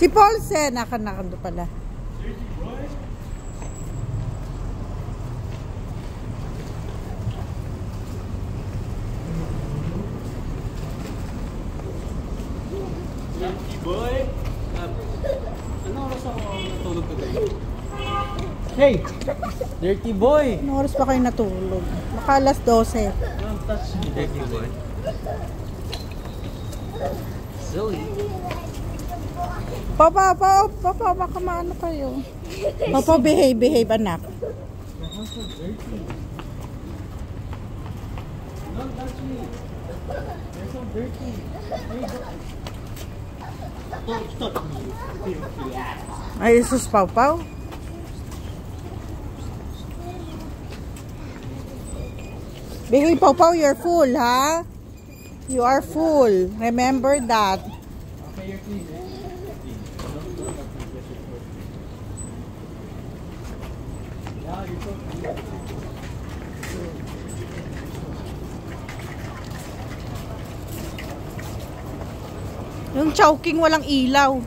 Si Paulsen, nakando pala. Dirty boy. Ano oras ako natulog kagabi? Hey! Dirty boy! Anong oras pa kayo natulog? Baka alas 12. Don't touch me, dirty boy. Zoe. Papa, baka maano kayo. Papa, behave, anak. You're so dirty. Don't touch me. You're so dirty. Don't touch me. Filthy ass. Ay, Jesus, Pau. Behave, Pau, you're full, ha? You are full. Remember that. Okay, you're clean. Yeah, you're so clean. Yung Chowking walang ilaw.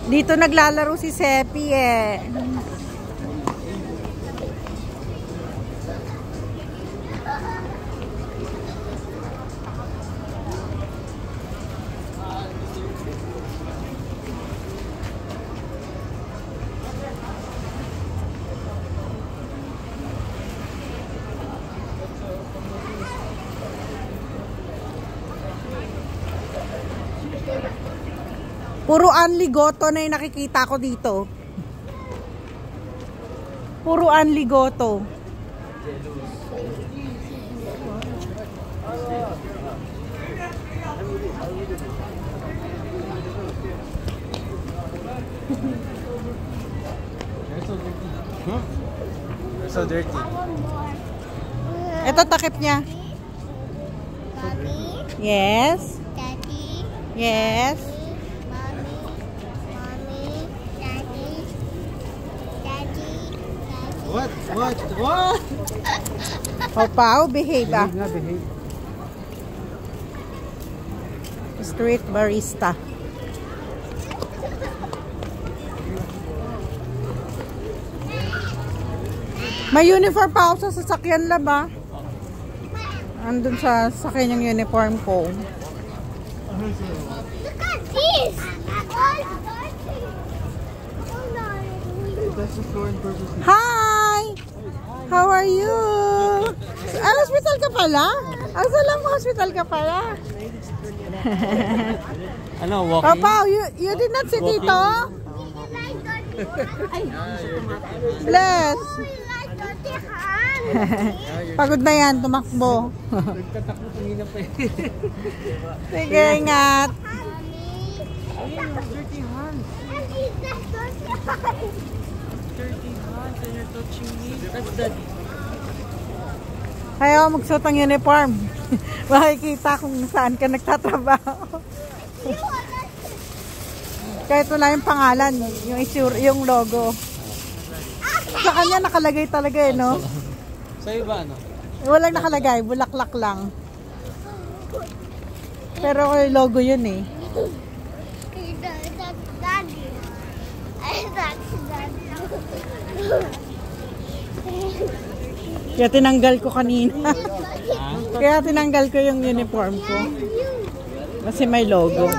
Dito naglalaro si Sepi eh. Puro anligoto na yung nakikita ko dito. Puro anligoto. You're so dirty. Huh? You're so dirty. Ito takip niya. Mommy, Yes. Daddy, Yes. Mommy, Daddy, Daddy, Daddy. What? What? Pau, behave ah. Behave nga, behave. Street barista. May uniform pa ako sa sasakyan lab ah. Andun sa sasakyan yung uniform ko. Look at this! All dirty. Oh no. That's the store in purpose. Hi! How are you? Hospital ka pala? Asalam mo hospital ka pala? Ano, walking? Papa, you did not see Tito? Bless! Pagod na yan, tumakbo. Nagtatakbo kanina pa eh. Sige, ingat. Dirty hands. Dirty hands and you're touching me. That's daddy. Ayaw magsuot ang uniform. Makikita kung saan ka nagtatrabaho. Kahit wala yung pangalan, yung logo. Sa kanya nakalagay talaga eh, no? Sa iba, ano? Walang nakalagay, bulaklak lang. Pero logo yun eh. Kaya tinanggal ko kanina. Kaya tinanggal ko yung uniform ko. Kasi may logo.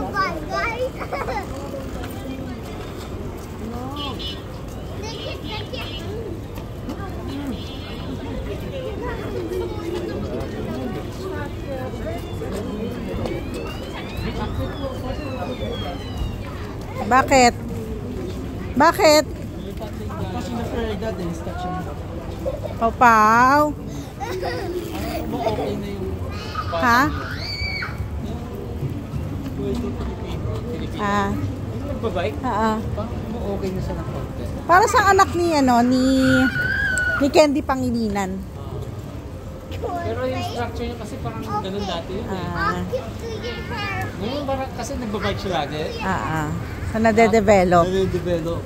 Bakit? Bakit? Kasi na-ferda din, touching me. Pau. Okay na yung... Ha? Ah. Yung nagbabike? Okay na siya ng konti. Para sa anak ni ni Candy Pangilinan. Pero yung structure niya kasi parang ganun dati yun eh. Ah, Ngayon parang kasi nagbabike siya lagi. So, nade-develop. Nade-develop.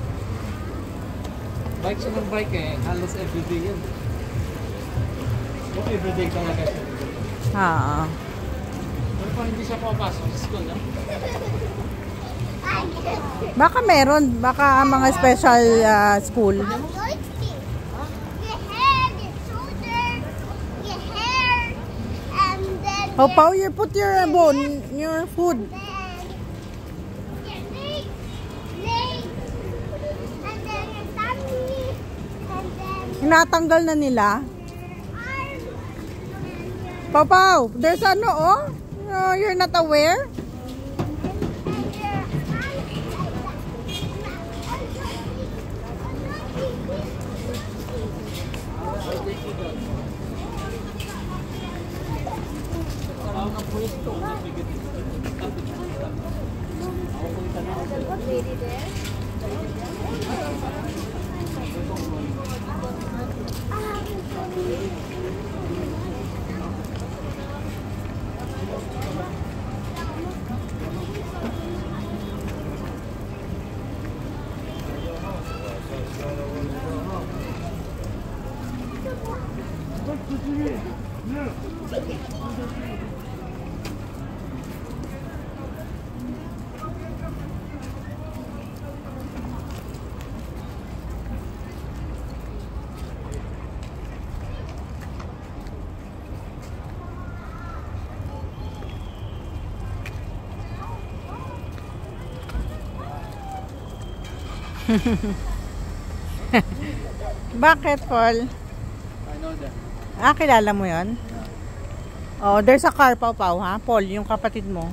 Bike siya ng bike eh. Halos everyday yun. Everyday talaga siya. Pero parang hindi siya papasok sa school, no? Baka meron. Baka mga special school. How Pao, you put your bone, your food. Natanggal na nila. Pao Pao, there's ano oh? You're not aware? Bakit, Paul? I know that. Kilala mo yon? Oh, there's a car, Pao Pao, ha? Paul, yung kapatid mo.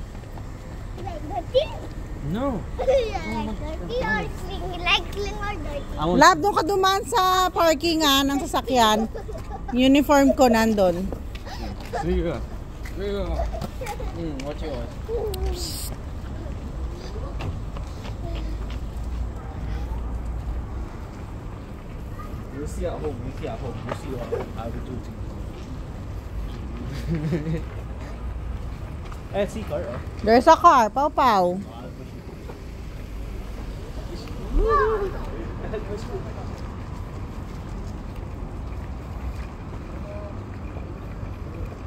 No. Lab, doon ka dumaan sa parking ng sasakyan. Uniform ko nandun. Sige. Watch yours. We'll see at home. We'll see at home. We'll see what I will do to you. See car. There's a car, Pao Pao.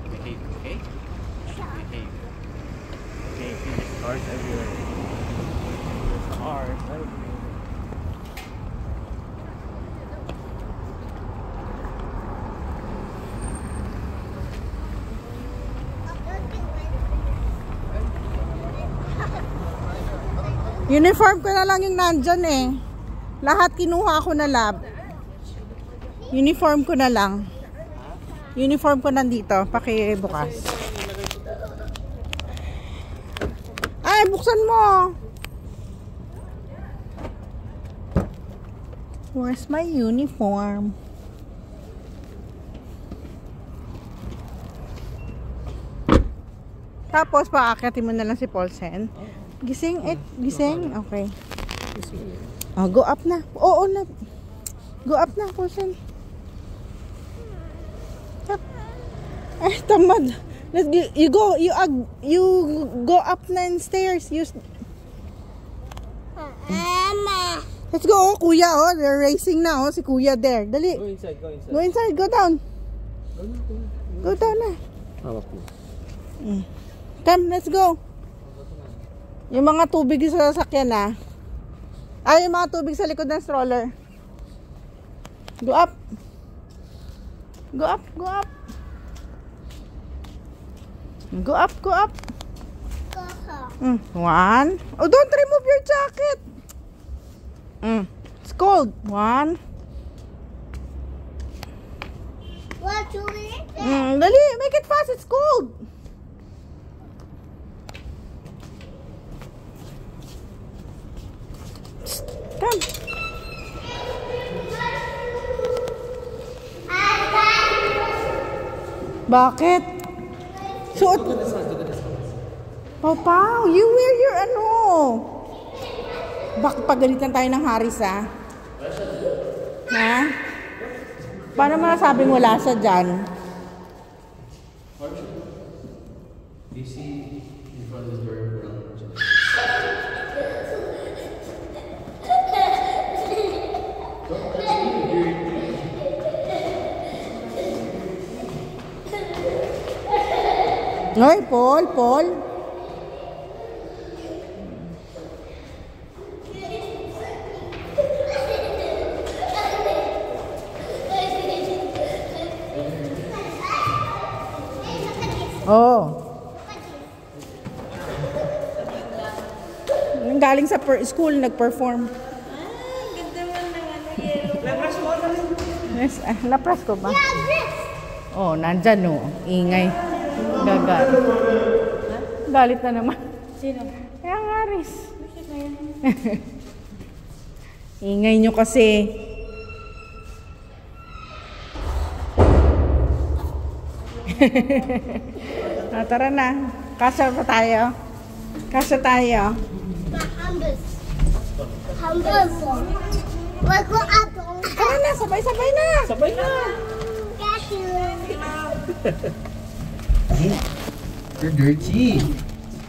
Behave, okay? Behave. Okay, there's cars everywhere. There's cars everywhere. Uniform ko na lang yung nandyan eh. Lahat kinuha ko na, Lab. Uniform ko na lang. Uniform ko nandito. Pakibukas. Ay, buksan mo. Where's my uniform? Tapos, paakyatin mo na lang si Paulsen. Gising? Gising? Okay. Oh, go up na. Oo na. Go up na, Paulsen. Ay, tamad. You go up na in stairs. Mama. Let's go, oh, kuya, oh. They're racing na, oh. Si kuya there. Dali. Go inside, go inside. Go inside, go down. Go down na. Come, let's go. Yung mga tubig sa sasakyan na. Ay, yung mga tubig sa likod ng stroller. Go up. Go up, go up. Go up, go up. One. Oh, don't remove your jacket. It's cold. One. What do we eat? Dali, make it fast. It's cold. Come. Bakit? Suot. Pao Pao, you wear your ano. Bakit pagalitan tayo ng Haris, ha? Ha? Paano mo nasabing wala siya dyan? Do you see in front of the door? Don't touch me, dirty. Ay, Paul, Paul. Oh. Galing sa school, nag-perform. Ganda mo naman ng yellow. Yes, lapras ko ba? Yeah, this. Oh, nandyan oh. Ingay. Gagal. Galit na naman. Sino? Kaya nga, Riz. Bakit na yan? Ingay nyo kasi. Tara na. Kasya pa tayo. Kasya tayo. Humbles. Humbles. Wag ko ako. Tara na, sabay-sabay na. Sabay na! Got you. You're dirty.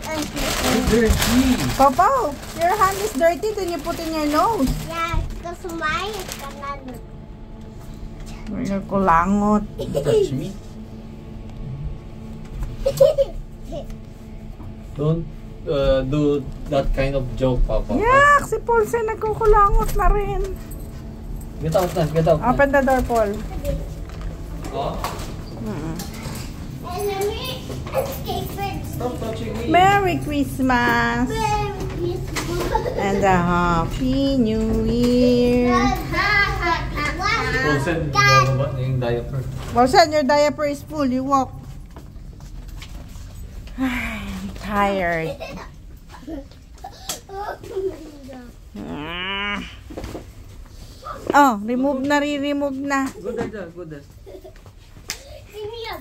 You're dirty. Papa, your hand is dirty. Then you put in your nose. Yeah, because mine is kanano. May kulangot. Don't touch me. Don't do that kind of joke, Papa. Yak! Si Paul siya nagkukulangot na rin. Get out na, get out na. Open the door, Paul. Oh, And let me escape it. stop touching me. Merry Christmas Very beautiful. and a Happy New Year. Paulsen, bababa na yung diaper. Paulsen, your diaper is full. You walk. I'm tired. Oh, remove na, re-remove na. Go there, go there. Give me a